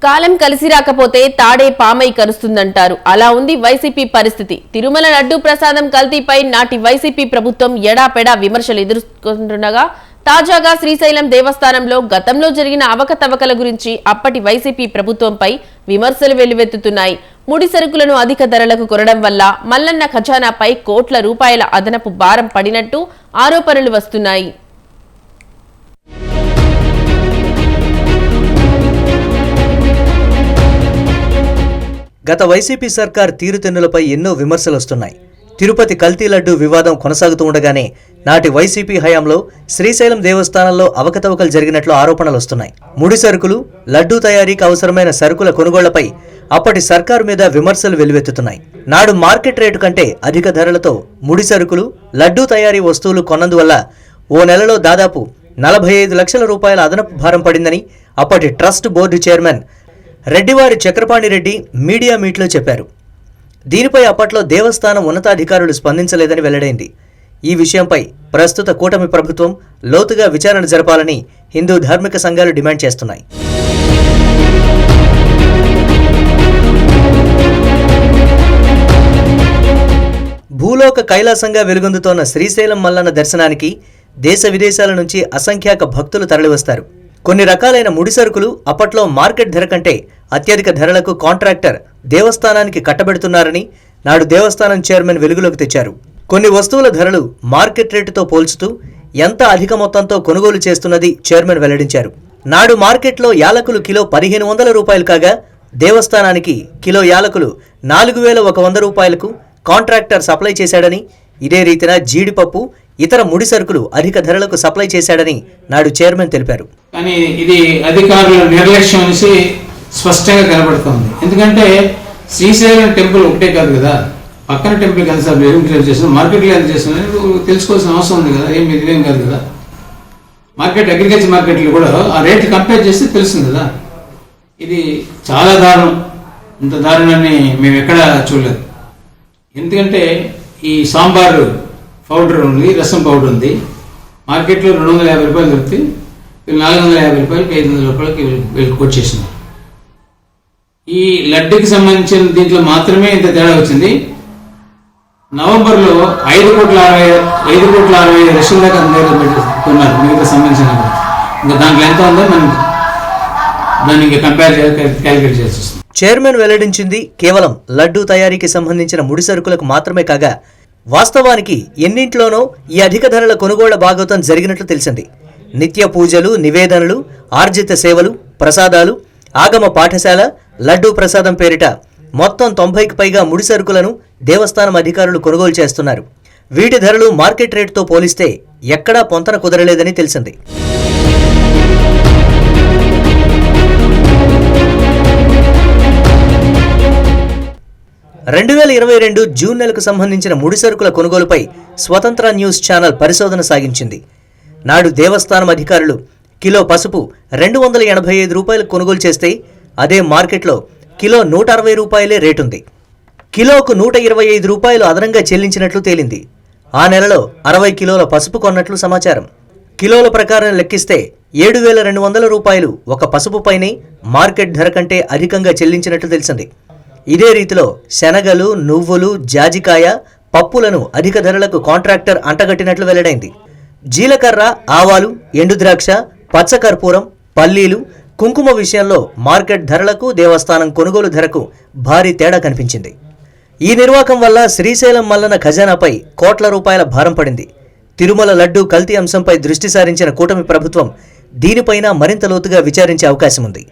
కాలం కలిసి రాకపోతే తాడే పామై కరుస్తుందంటారు. అలా ఉంది వైసీపీ పరిస్థితి. తిరుమల లడ్డూ ప్రసాదం కల్తీపై నాటి వైసీపీ ప్రభుత్వం ఎడాపెడా విమర్శలు ఎదుర్కొంటుండగా తాజాగా శ్రీశైలం దేవస్థానంలో గతంలో జరిగిన అవకతవకల గురించి అప్పటి వైసీపీ ప్రభుత్వంపై విమర్శలు వెల్లువెత్తుతున్నాయి. ముడి సరుకులను అధిక ధరలకు కొనడం వల్ల మల్లన్న ఖజానాపై కోట్ల రూపాయల అదనపు భారం పడినట్టు ఆరోపణలు వస్తున్నాయి. గత వైసీపీ సర్కార్ తీరుతెన్నులపై ఎన్నో విమర్శలు వస్తున్నాయి. తిరుపతి కల్తీ లడ్డూ వివాదం కొనసాగుతూ ఉండగానే నాటి వైసీపీ హయాంలో శ్రీశైలం దేవస్థానంలో అవకతవకలు జరిగినట్లు ఆరోపణలు వస్తున్నాయి. ముడి సరుకులు, లడ్డూ తయారీకి అవసరమైన సరుకుల కొనుగోళ్లపై అప్పటి సర్కారు మీద విమర్శలు వెల్లువెత్తుతున్నాయి. నాడు మార్కెట్ రేటు కంటే అధిక ధరలతో ముడి సరుకులు, లడ్డూ తయారీ వస్తువులు కొన్నందువల్ల ఓ నెలలో దాదాపు 45 లక్షల రూపాయల అదనపు భారం పడిందని అప్పటి trust board chairman రెడ్డివారి Chakrapani Reddy media మీట్లో చెప్పారు. దీనిపై అప్పట్లో దేవస్థానం ఉన్నతాధికారులు స్పందించలేదని వెల్లడైంది. ఈ విషయంపై ప్రస్తుత కూటమి ప్రభుత్వం లోతుగా విచారణ జరపాలని హిందూ ధార్మిక సంఘాలు డిమాండ్ చేస్తున్నాయి. భూలోక కైలాసంగా వెలుగొందుతోన్న శ్రీశైలం మల్లన్న దర్శనానికి దేశ విదేశాల నుంచి అసంఖ్యాక భక్తులు తరలివస్తారు. కొన్ని రకాలైన ముడి సరుకులు అప్పట్లో మార్కెట్ ధర కంటే అత్యధిక ధరలకు కాంట్రాక్టర్ దేవస్థానానికి కట్టబెడుతున్నారని నాడు దేవస్థానం చైర్మన్ వెలుగులోకి తెచ్చారు. కొన్ని వస్తువుల ధరలు మార్కెట్ రేటుతో పోల్చుతూ ఎంత అధిక మొత్తంతో కొనుగోలు చేస్తున్నది చైర్మన్ వెల్లడించారు. నాడు మార్కెట్లో యాలకులు కిలో 1500 రూపాయలు కాగా దేవస్థానానికి కిలో యాలకులు 4100 రూపాయలకు కాంట్రాక్టర్ సప్లై చేశాడని, ఇదే రీతిన జీడిపప్పు, ఇతర ముడి సరుకులు అధిక ధరలకు సప్లై చేశాడని నాడు చైర్మన్ తెలిపారు. కానీ ఇది అధికారుల నిర్లక్ష్యం అనేసి స్పష్టంగా కనబడుతోంది. ఎందుకంటే శ్రీశైలం టెంపుల్ ఒకటే కాదు కదా, పక్కన టెంపుల్ ఎంత క్లియర్ చేస్తున్నారు, మార్కెట్లో ఎంత చేస్తున్నారు తెలుసుకోవాల్సిన అవసరం ఉంది కదా. ఇదేం కాదు కదా, మార్కెట్ అగ్రికల్చర్ మార్కెట్లో కూడా ఆ రేట్లు కంపేర్ చేస్తే తెలుస్తుంది కదా. ఇది చాలా దారుణం. ఇంత దారుణాన్ని మేము ఎక్కడా చూడలేదు. ఎందుకంటే ఈ సాంబారు పౌడర్ ఉంది, రసం పౌడర్ ఉంది, మార్కెట్లో 250 రూపాయలు దొరికితే వీళ్ళు 450 రూపాయలకి 500 రూపాయలకి వీళ్ళు కొట్టేసినారు. ఈ లడ్డుకి సంబంధించిన దీంట్లో మాత్రమే ఇంత తేడా వచ్చింది. నవంబర్లో 5,60,00,000 లక్షల దాకా కొన్నారు మిగతా సంబంధించిన. ఇంకా దాంట్లో ఎంత ఉందో మనం దాన్ని ఇంకా క్యాలిక్యులేట్ చేసి వస్తుంది. చైర్మన్ వెల్లడించింది కేవలం లడ్డూ తయారీకి సంబంధించిన ముడి సరుకులకు మాత్రమే కాగా వాస్తవానికి ఎన్నింట్లోనో ఈ అధిక ధరల కొనుగోళ్ల భాగోతం జరిగినట్లు తెలిసింది. నిత్య పూజలు, నివేదనలు, ఆర్జిత సేవలు, ప్రసాదాలు, ఆగమ పాఠశాల, లడ్డూ ప్రసాదం పేరిట మొత్తం 90కి పైగా ముడి సరుకులను దేవస్థానం అధికారులు కొనుగోలు చేస్తున్నారు. వీటి ధరలు మార్కెట్ రేటుతో పోలిస్తే ఎక్కడా పొంతన కుదరలేదని తెలిసింది. జూన్ నెలకు సంబంధించిన ముడి సరుకుల కొనుగోలుపై స్వతంత్ర న్యూస్ ఛానల్ పరిశోధన సాగించింది. నాడు దేవస్థానం అధికారులు కిలో పసుపు 285 రూపాయలకు కొనుగోలు చేస్తే అదే మార్కెట్లో కిలో 160 రూపాయలే రేటుంది. కిలోకు 125 రూపాయలు అదనంగా చెల్లించినట్లు తేలింది. ఆ నెలలో 60 కిలోల పసుపు కొన్నట్లు సమాచారం. కిలోల ప్రకారం లెక్కిస్తే 7,200 రూపాయలు ఒక పసుపుపైనే మార్కెట్ ధర కంటే అధికంగా చెల్లించినట్లు తెలిసింది. ఇదే రీతిలో శనగలు, నువ్వులు, జాజికాయ, పప్పులను అధిక ధరలకు కాంట్రాక్టర్ అంటగట్టినట్లు వెల్లడైంది. జీలకర్ర, ఆవాలు, ఎండుద్రాక్ష, పచ్చకర్పూరం, పల్లీలు, కుంకుమ విషయంలో మార్కెట్ ధరలకు దేవస్థానం కొనుగోలు ధరకు భారీ తేడా కనిపించింది. ఈ నిర్వాకం వల్ల శ్రీశైలం మల్లన్న ఖజానాపై కోట్ల రూపాయల భారం పడింది. తిరుమల లడ్డూ కల్తీ అంశంపై దృష్టి సారించిన కూటమి ప్రభుత్వం దీనిపైన మరింత లోతుగా విచారించే అవకాశం ఉంది.